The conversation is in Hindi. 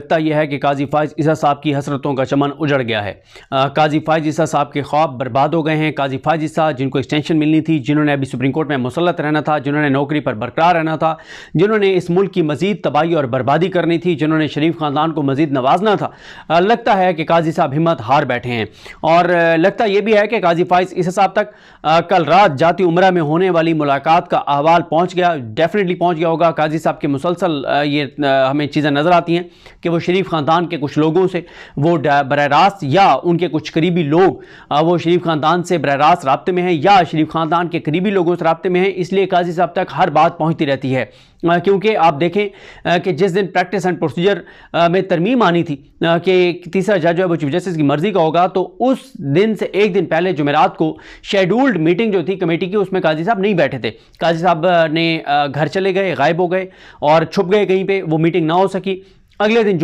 लगता यह है कि काजी फाइज ईसा साहब की हसरतों का चमन उजड़ गया है। काजी फाइज ईसा साहब के ख्वाब बर्बाद हो गए हैं। काजी फाइज ईसा जिनको एक्सटेंशन मिलनी थी, जिन्होंने अभी सुप्रीम कोर्ट में मुसल्लत रहना था, जिन्होंने नौकरी पर बरकरार रहना था, जिन्होंने इस मुल्क की मजीद तबाही और बर्बादी करनी थी, जिन्होंने शरीफ ख़ानदान को मजीद नवाजना था, लगता है कि काजी साहब हिम्मत हार बैठे हैं। और लगता यह भी है कि काजी फाइज ईसा साहब तक कल रात जाती उम्रा में होने वाली मुलाकात का अहवाल पहुँच गया, डेफिनेटली पहुँच गया होगा। काजी साहब के मुसलसल ये हमें चीज़ें नज़र आती हैं कि वो शरीफ ख़ानदान के कुछ लोगों से वो बरह रास्त या उनके कुछ करीबी लोग वो शरीफ ख़ानदान से बरह रास्त राब्ते में हैं या शरीफ ख़ानदान के करीबी लोगों से राब्ते में हैं, इसलिए काजी साहब तक हर बात पहुँचती रहती है। क्योंकि आप देखें कि जिस दिन प्रैक्टिस एंड प्रोसीजर में तरमीम आनी थी कि तीसरा जज है वो चीफ जस्टिस की मर्जी का होगा, तो उस दिन से एक दिन पहले जुमेरात को शेड्यूल्ड मीटिंग जो थी कमेटी की, उसमें काजी साहब नहीं बैठे थे। काजी साहब ने घर चले गए, गायब हो गए और छुप गए कहीं पे, वो मीटिंग ना हो सकी। अगले दिन